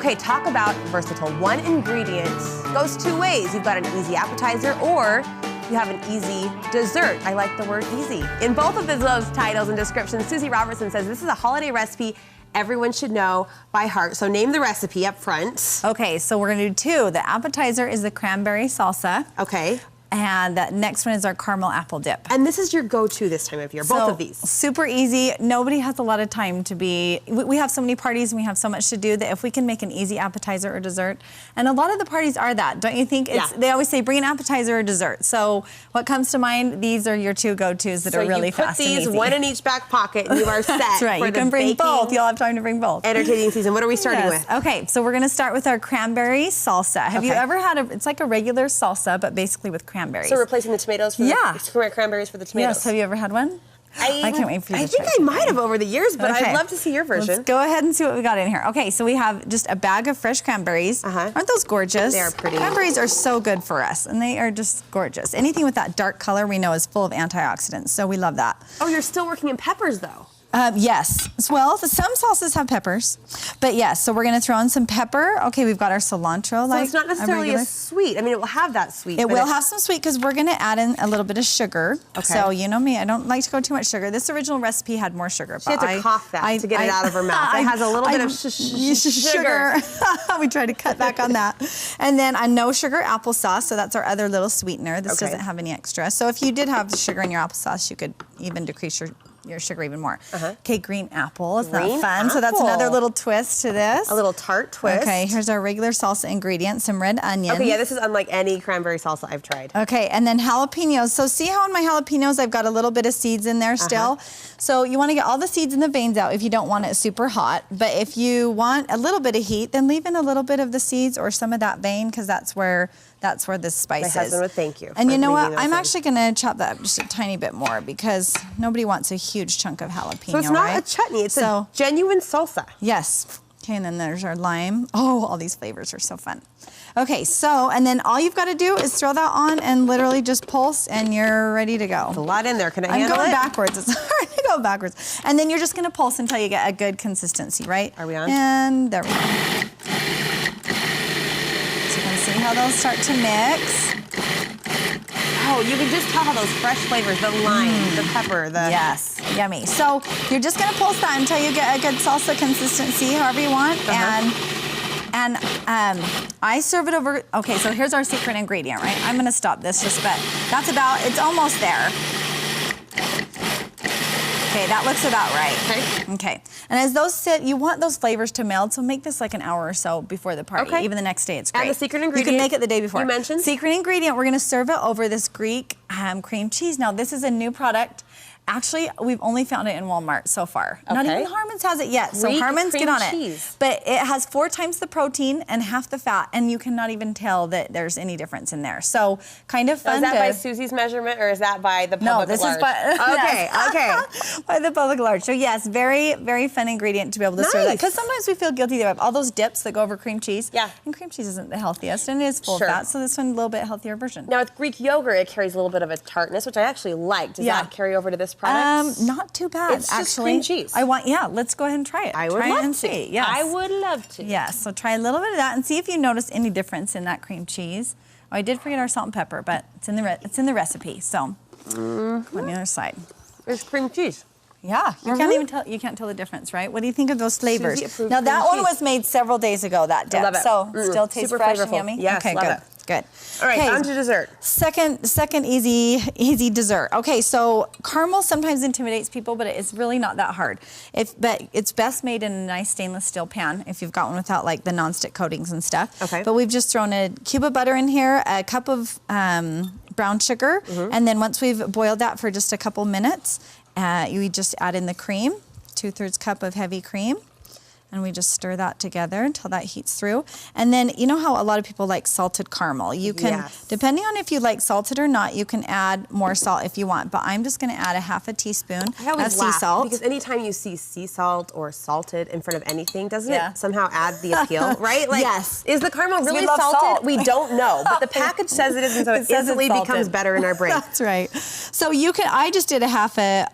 Okay, talk about versatile. One ingredient goes two ways. You've got an easy appetizer or you have an easy dessert. I like the word easy. In both of those titles and descriptions, Suzy Robertson says this is a holiday recipe everyone should know by heart. So name the recipe up front. Okay, so we're gonna do two. The appetizer is the cranberry salsa. Okay. And the next one is our caramel apple dip. And this is your go-to this time of year, both of these. Super easy. Nobody has a lot of time to be, we have so many parties and we have so much to do that if we can make an easy appetizer or dessert, and a lot of the parties are that, don't you think? They always say bring an appetizer or dessert. So what comes to mind, these are your two go-tos that are really fast and easy. So you put these one in each back pocket and you are set. That's right, you can bring both. You'll have time to bring both. Entertaining season. What are we starting with? Okay, so we're gonna start with our cranberry salsa. Have you ever had it's like a regular salsa, but basically with cranberries. So replacing the tomatoes for the cranberries for the tomatoes. Yes, have you ever had one? I can't wait for you to try. I think I might have over the years, but I'd love to see your version. Let's go ahead and see what we got in here. Okay, so we have just a bag of fresh cranberries. Aren't those gorgeous? They are pretty. Cranberries are so good for us, and they are just gorgeous. Anything with that dark color we know is full of antioxidants, so we love that. Oh, you're still working in peppers, though. Yes. Well, some salsas have peppers, but yes, so we're gonna throw in some pepper. Okay, we've got our cilantro. So it's not necessarily a sweet. I mean, it will have that sweet. It will have some sweet because we're gonna add in a little bit of sugar. Okay. So you know me, I don't like to go too much sugar. This original recipe had more sugar. She had to cough that to get it out of her mouth. It has a little bit of sugar. We try to cut back on that. And then a no sugar applesauce, so that's our other little sweetener. This doesn't have any extra. So if you did have sugar in your applesauce, you could even decrease your sugar even more. Okay, green apple. Isn't that fun? So that's another little twist to this. A little tart twist. Okay, here's our regular salsa ingredients, some red onions. Okay, yeah, this is unlike any cranberry salsa I've tried. Okay, and then jalapenos. So see how in my jalapenos I've got a little bit of seeds in there still? So you want to get all the seeds and the veins out if you don't want it super hot. But if you want a little bit of heat, then leave in a little bit of the seeds or some of that vein because that's where the spice is. My husband would thank you. And you know what? I'm actually going to chop that up just a tiny bit more because nobody wants a huge chunk of jalapeno, So it's not a chutney, it's a genuine salsa. Yes. Okay, and then there's our lime. Oh, all these flavors are so fun. Okay, so, and then all you've got to do is throw that on and literally just pulse and you're ready to go. There's a lot in there. Can I handle it? I'm going backwards. It's hard to go backwards. And then you're just going to pulse until you get a good consistency, right? Are we on? And there we go. So you can see how those start to mix. Oh, you can just tell how those fresh flavors, the lime, the pepper, the... Yes, yummy. So you're just gonna pulse that until you get a good salsa consistency, however you want. And I serve it over, okay, so here's our secret ingredient, right? I'm gonna stop this just, but that's about, it's almost there. Okay, that looks about right. Okay. And as those sit, you want those flavors to meld, so make this like an hour or so before the party. Even the next day, it's great. And the secret ingredient? You can make it the day before. You mentioned? Secret ingredient, we're gonna serve it over this Greek cream cheese. Now, this is a new product. Actually, we've only found it in Walmart so far. Not even Harmon's has it yet, so Harmon's, get on it. But it has 4 times the protein and half the fat, and you cannot even tell that there's any difference in there. So, kind of fun. Is that by Suzy's measurement, or is that by the public No, this is by... Okay. By the public large. So yes, very, very fun ingredient to be able to serve that. Because sometimes we feel guilty. They have all those dips that go over cream cheese. And cream cheese isn't the healthiest, and it is full of fat, so this one's a little bit healthier version. Now, with Greek yogurt, it carries a little bit of a tartness, which I actually like. Does that carry over to this product? Not too bad, it's just cream cheese. Let's go ahead and try it. I would love to. Yes. I would love to. Yes, so try a little bit of that and see if you notice any difference in that cream cheese. Oh, I did forget our salt and pepper, but it's in the recipe. So, on the other side. It's cream cheese. Yeah, you can't even tell. You can't tell the difference, right? What do you think of those flavors? Now that one was made several days ago. That dip, so still tastes fresh and yummy. Yes, okay, good. Good. All right, on to dessert. Second easy dessert. Okay, so caramel sometimes intimidates people, but it's really not that hard. But it's best made in a nice stainless steel pan if you've got one without like the nonstick coatings and stuff. But we've just thrown a cube of butter in here, a cup of brown sugar, and then once we've boiled that for just a couple minutes, you just add in the cream, 2/3 cup of heavy cream. And we just stir that together until that heats through. And then, you know how a lot of people like salted caramel? You can, depending on if you like salted or not, you can add more salt if you want. But I'm just gonna add a half a teaspoon of sea salt. Because anytime you see sea salt or salted in front of anything, doesn't it somehow add the appeal, right? Like, is the caramel really salted? We don't know, but the package says it is, and so it instantly becomes better in our brain. That's right. So you can, I just did a half a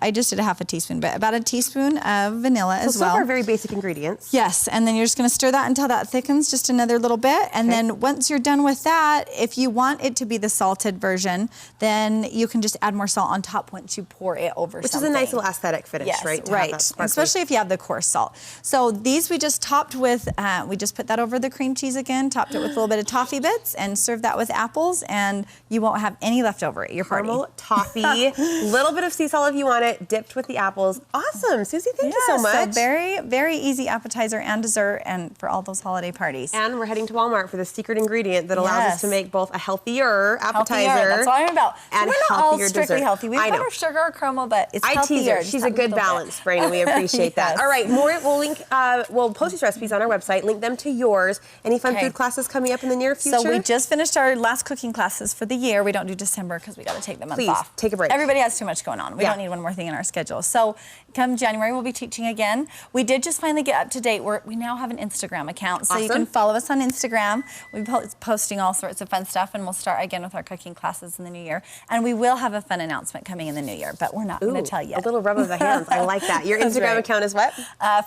teaspoon, but about a teaspoon of vanilla as well. So far, very basic ingredients. ingredients. Yes, and then you're just gonna stir that until that thickens just another little bit. And then once you're done with that, if you want it to be the salted version, then you can just add more salt on top once you pour it over Which something. is a nice little aesthetic finish, yes, right? Right, especially if you have the coarse salt. So these we just topped with, we just put that over the cream cheese again, topped it with a little bit of toffee bits, and served that with apples, and you won't have any left over at your party. Caramel toffee, little bit of sea salt if you want it, dipped with the apples. Awesome, Suzy, thank you so much. So very, very easy appetizer and dessert, and for all those holiday parties. And we're heading to Walmart for the secret ingredient that allows us to make both a healthier appetizer. That's what I'm about. And so we're not all healthier strictly dessert. healthy. We've got our sugar, our caramel, but it's healthier. I tease her. She's a good balance, brain, and we appreciate that. All right, more. We'll link. We'll post these recipes on our website. Link them to yours. Any fun food classes coming up in the near future? So we just finished our last cooking classes for the year. We don't do December because we got to take the month off. Please take a break. Everybody has too much going on. We don't need one more thing in our schedule. So come January, we'll be teaching again. We did just finally get up to date. We now have an Instagram account, so you can follow us on Instagram. We're posting all sorts of fun stuff, and we'll start again with our cooking classes in the new year. And we will have a fun announcement coming in the new year, but we're not going to tell you yet. A little rub of the hands. I like that. Your Instagram account is what?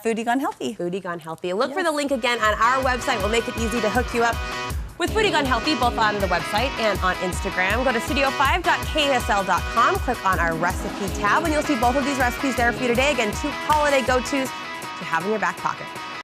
Foodie Gone Healthy. Foodie Gone Healthy. Look for the link again on our website. We'll make it easy to hook you up with Foodie Gone Healthy, both on the website and on Instagram. Go to studio5.ksl.com, click on our recipe tab, and you'll see both of these recipes there for you today. Again, 2 holiday go-tos to have in your back pocket.